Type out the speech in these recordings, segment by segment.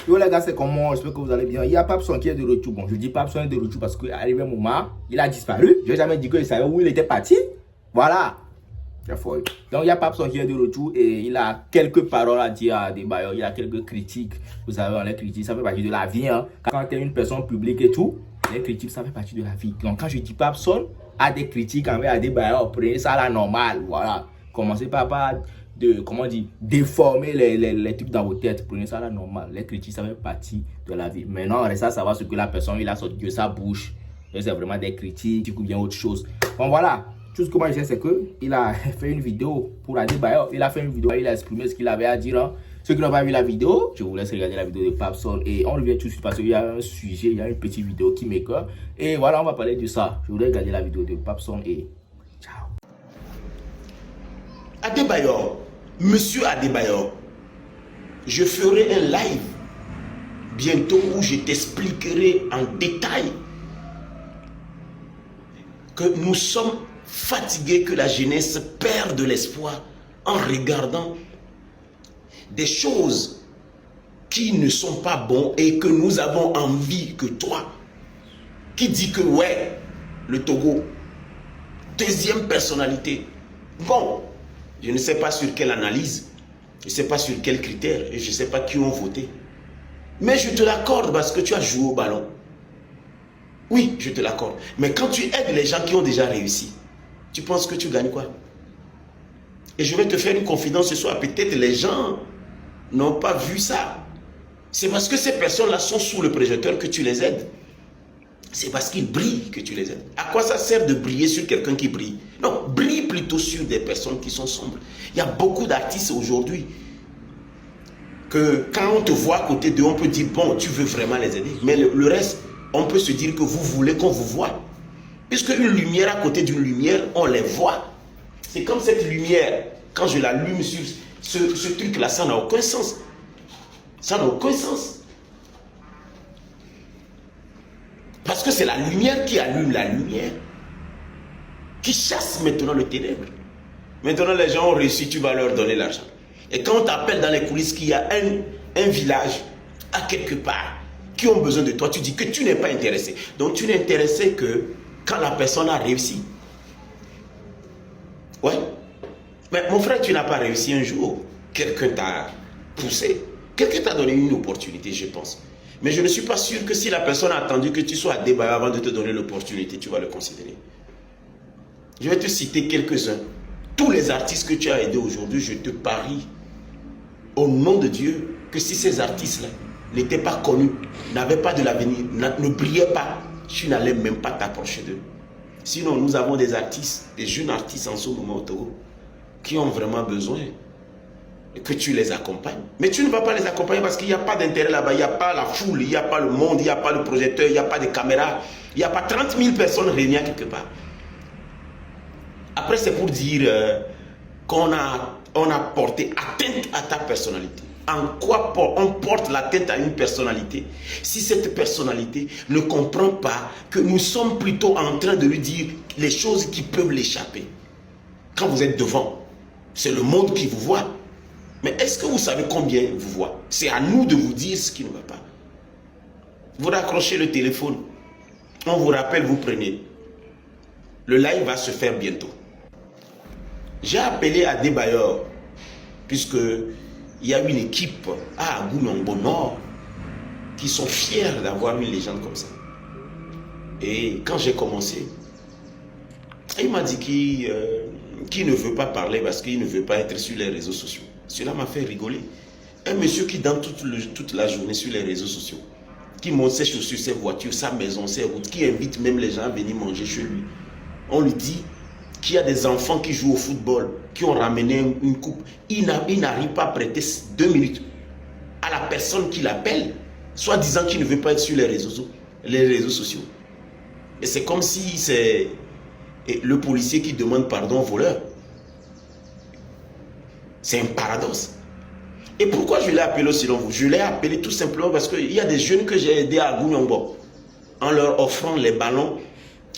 Yo les gars, c'est comment? J'espère que vous allez bien. Il y a Papson qui est de retour. Bon, je dis Papson est de retour parce qu'arrivé un moment, il a disparu. Je n'ai jamais dit qu'il savait où il était parti. Voilà. C'est folle. Donc il y a Papson qui est de retour et il a quelques paroles à dire à des bailleurs. Il a quelques critiques. Vous savez, les critiques, ça fait partie de la vie. Hein. Quand tu es une personne publique et tout, les critiques, ça fait partie de la vie. Donc quand je dis Papson a des critiques envers des bailleurs, prenez ça à la normale. Voilà. Commencez pas de, comment dire, déformer les trucs dans vos têtes. Prenez ça à la normale. Les critiques, ça fait partie de la vie. Maintenant, on reste à savoir ce que la personne, il a sorti de sa bouche. C'est vraiment des critiques ou bien autre chose. Bon, voilà. Tout ce que moi je sais, c'est qu'il a fait une vidéo pour Adebayor. Il a fait une vidéo, il a exprimé ce qu'il avait à dire. Hein. Ceux qui n'ont pas vu la vidéo, je vous laisse regarder la vidéo de Papson. Et on revient tout de suite parce qu'il y a un sujet, il y a une petite vidéo qui m'écoeure. Et voilà, on va parler de ça. Je voulais regarder la vidéo de Papson et ciao. Adebayor, monsieur Adebayor, je ferai un live bientôt où je t'expliquerai en détail que nous sommes fatigués, que la jeunesse perd de l'espoir en regardant des choses qui ne sont pas bonnes et que nous avons envie que toi, qui dit que ouais, le Togo, deuxième personnalité, bon, je ne sais pas sur quelle analyse, je ne sais pas sur quels critères, et je ne sais pas qui ont voté. Mais je te l'accorde parce que tu as joué au ballon. Oui, je te l'accorde. Mais quand tu aides les gens qui ont déjà réussi, tu penses que tu gagnes quoi? Et je vais te faire une confidence ce soir. Peut-être les gens n'ont pas vu ça. C'est parce que ces personnes-là sont sous le projecteur que tu les aides. C'est parce qu'ils brillent que tu les aides. À quoi ça sert de briller sur quelqu'un qui brille? Non, brille plutôt sur des personnes qui sont sombres. Il y a beaucoup d'artistes aujourd'hui que quand on te voit à côté d'eux, on peut dire, bon, tu veux vraiment les aider. Mais le reste, on peut se dire que vous voulez qu'on vous voie. Puisque une lumière à côté d'une lumière, on les voit. C'est comme cette lumière, quand je l'allume sur ce truc-là, ça n'a aucun sens. Ça n'a aucun sens. Parce que c'est la lumière qui allume la lumière, qui chasse maintenant le ténèbre. Maintenant, les gens ont réussi, tu vas leur donner l'argent. Et quand on t'appelle dans les coulisses qu'il y a un village, à quelque part, qui ont besoin de toi, tu dis que tu n'es pas intéressé. Donc, tu n'es intéressé que quand la personne a réussi. Ouais. Mais mon frère, tu n'as pas réussi un jour. Quelqu'un t'a poussé. Quelqu'un t'a donné une opportunité, je pense. Mais je ne suis pas sûr que si la personne a attendu que tu sois à débat avant de te donner l'opportunité, tu vas le considérer. Je vais te citer quelques-uns. Tous les artistes que tu as aidés aujourd'hui, je te parie au nom de Dieu que si ces artistes-là n'étaient pas connus, n'avaient pas de l'avenir, ne brillaient pas, tu n'allais même pas t'approcher d'eux. Sinon, nous avons des artistes, des jeunes artistes en ce moment au Togo, qui ont vraiment besoin que tu les accompagnes. Mais tu ne vas pas les accompagner parce qu'il n'y a pas d'intérêt là-bas. Il n'y a pas la foule, il n'y a pas le monde, il n'y a pas le projecteur, il n'y a pas de caméra. Il n'y a pas 30 000 personnes réunies quelque part. Après, c'est pour dire qu'on a porté atteinte à ta personnalité. En quoi on porte l'atteinte à une personnalité si cette personnalité ne comprend pas que nous sommes plutôt en train de lui dire les choses qui peuvent l'échapper. Quand vous êtes devant, c'est le monde qui vous voit. Mais est-ce que vous savez combien vous voit? C'est à nous de vous dire ce qui ne va pas. Vous raccrochez le téléphone, on vous rappelle, vous prenez. Le live va se faire bientôt. J'ai appelé à Adebayor, puisque il y a une équipe à Gounongo Nord qui sont fiers d'avoir une légende comme ça. Et quand j'ai commencé, il m'a dit qu'il ne veut pas parler parce qu'il ne veut pas être sur les réseaux sociaux. Cela m'a fait rigoler. Un monsieur qui dans toute la journée sur les réseaux sociaux, qui monte ses chaussures, ses voitures, sa maison, ses routes, qui invite même les gens à venir manger chez lui. On lui dit qu'il y a des enfants qui jouent au football, qui ont ramené une coupe. Il n'arrive pas à prêter 2 minutes à la personne qui l'appelle, soit disant qu'il ne veut pas être sur les réseaux sociaux. Et c'est comme si c'est le policier qui demande pardon au voleur. C'est un paradoxe. Et pourquoi je l'ai appelé selon vous? Je l'ai appelé tout simplement parce qu'il y a des jeunes que j'ai aidés à Gounongo, en leur offrant les ballons,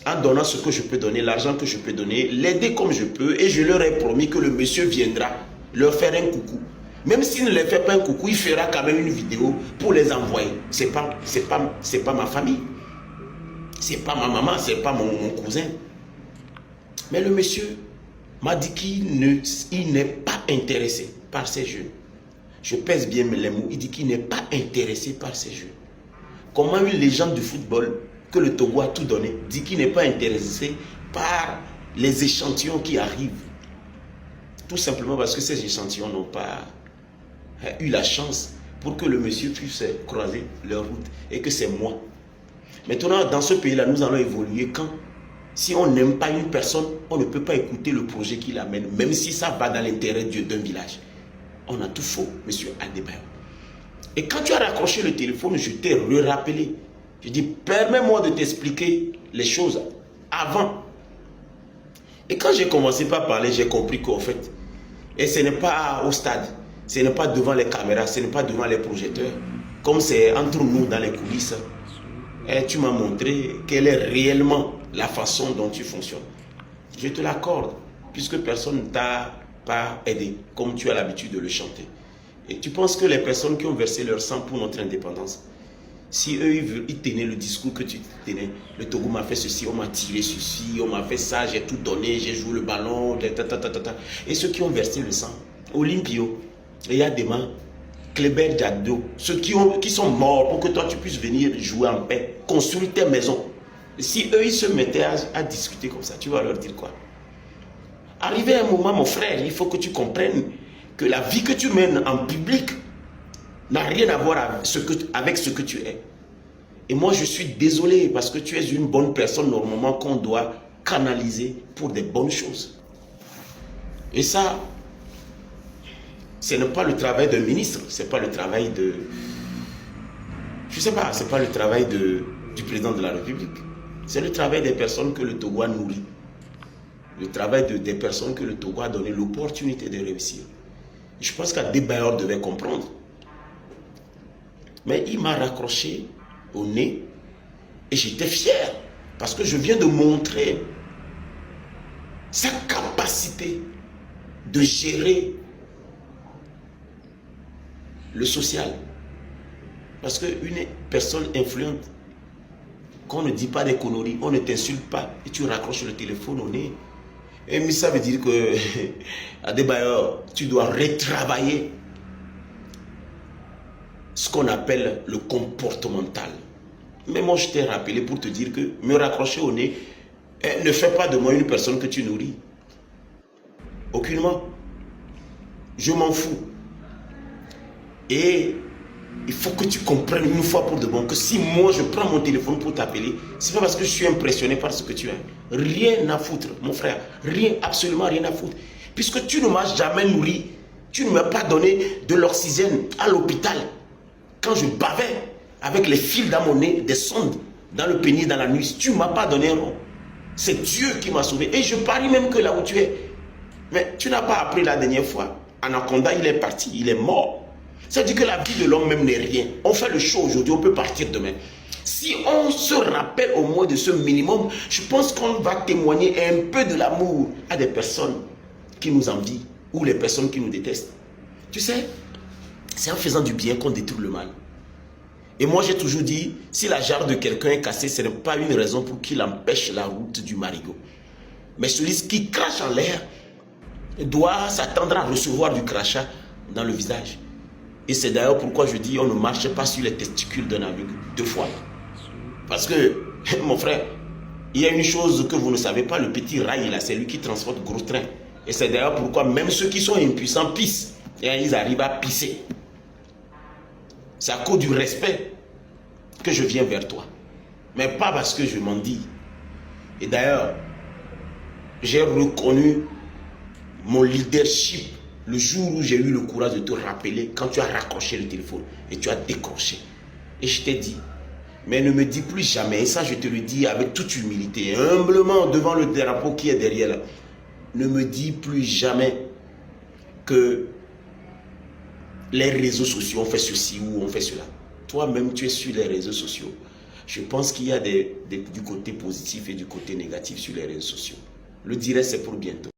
en donnant ce que je peux donner, l'argent que je peux donner, l'aider comme je peux, et je leur ai promis que le monsieur viendra leur faire un coucou. Même s'il ne les fait pas un coucou, il fera quand même une vidéo pour les envoyer. C'est pas ma famille. C'est pas ma maman, c'est pas mon cousin. Mais le monsieur m'a dit qu'il n'est pas intéressé par ces jeux. Je pèse bien les mots. Il dit qu'il n'est pas intéressé par ces jeux. Comment une légende du football que le Togo a tout donné dit qu'il n'est pas intéressé par les échantillons qui arrivent? Tout simplement parce que ces échantillons n'ont pas eu la chance pour que le monsieur puisse croiser leur route et que c'est moi. Maintenant, dans ce pays-là, nous allons évoluer quand, si on n'aime pas une personne, on ne peut pas écouter le projet qu'il amène, même si ça va dans l'intérêt d'un village. On a tout faux, monsieur Adebayo. Et quand tu as raccroché le téléphone, je t'ai rappelé. Je dis, permets-moi de t'expliquer les choses avant. Et quand j'ai commencé par parler, j'ai compris qu'en fait, et ce n'est pas au stade, ce n'est pas devant les caméras, ce n'est pas devant les projecteurs, comme c'est entre nous dans les coulisses. Et tu m'as montré quelle est réellement la façon dont tu fonctionnes. Je te l'accorde, puisque personne ne t'a pas aidé, comme tu as l'habitude de le chanter. Et tu penses que les personnes qui ont versé leur sang pour notre indépendance, si eux, ils tenaient le discours que tu tenais, le Togo m'a fait ceci, on m'a tiré ceci, on m'a fait ça, j'ai tout donné, j'ai joué le ballon, et ceux qui ont versé le sang, Olympio, Yadema, Kleber Diado, ceux qui sont morts pour que toi tu puisses venir jouer en paix, construire tes maisons. Si eux, ils se mettaient à discuter comme ça, tu vas leur dire quoi? Arrivé à un moment, mon frère, il faut que tu comprennes que la vie que tu mènes en public n'a rien à voir avec ce que tu es. Et moi, je suis désolé parce que tu es une bonne personne normalement qu'on doit canaliser pour des bonnes choses. Et ça, ce n'est pas le travail d'un ministre, c'est pas le travail de... Je sais pas, c'est pas le travail du président de la République. C'est le travail des personnes que le Togo a nourri. Le travail des personnes que le Togo a donné l'opportunité de réussir. Je pense qu'Adebayo devait comprendre. Mais il m'a raccroché au nez et j'étais fier parce que je viens de montrer sa capacité de gérer le social. Parce qu'une personne influente, qu'on ne dit pas des conneries, on ne t'insulte pas et tu raccroches le téléphone au nez. Et mais ça veut dire que Adebayo, tu dois retravailler ce qu'on appelle le comportemental. Mais moi, je t'ai rappelé pour te dire que me raccrocher au nez ne fait pas de moi une personne que tu nourris. Aucunement. Je m'en fous. Et il faut que tu comprennes une fois pour de bon que si moi je prends mon téléphone pour t'appeler, c'est pas parce que je suis impressionné par ce que tu as. Rien à foutre, mon frère. Rien, absolument rien à foutre. Puisque tu ne m'as jamais nourri. Tu ne m'as pas donné de l'oxygène à l'hôpital. Quand je bavais avec les fils dans mon nez, des sondes dans le pénis, dans la nuit, tu ne m'as pas donné un rond. C'est Dieu qui m'a sauvé. Et je parie même que là où tu es. Mais tu n'as pas appris la dernière fois. Anaconda, il est parti, il est mort. Ça veut dire que la vie de l'homme même n'est rien. On fait le show aujourd'hui, on peut partir demain. Si on se rappelle au moins de ce minimum, je pense qu'on va témoigner un peu de l'amour à des personnes qui nous envient ou les personnes qui nous détestent. Tu sais, c'est en faisant du bien qu'on détruit le mal. Et moi, j'ai toujours dit, si la jarre de quelqu'un est cassée, ce n'est pas une raison pour qu'il empêche la route du marigot. Mais celui qui crache en l'air doit s'attendre à recevoir du crachat dans le visage. Et c'est d'ailleurs pourquoi je dis, on ne marche pas sur les testicules d'un aveugle 2 fois. Parce que, mon frère, il y a une chose que vous ne savez pas, le petit rail là, c'est lui qui transporte gros train. Et c'est d'ailleurs pourquoi même ceux qui sont impuissants pissent. Et ils arrivent à pisser. C'est à cause du respect que je viens vers toi. Mais pas parce que je m'en dis. Et d'ailleurs, j'ai reconnu mon leadership le jour où j'ai eu le courage de te rappeler quand tu as raccroché le téléphone et tu as décroché. Et je t'ai dit, mais ne me dis plus jamais, et ça je te le dis avec toute humilité, humblement devant le drapeau qui est derrière là, ne me dis plus jamais que les réseaux sociaux ont fait ceci ou ont fait cela. Toi-même, tu es sur les réseaux sociaux. Je pense qu'il y a du côté positif et du côté négatif sur les réseaux sociaux. Le direct, c'est pour bientôt.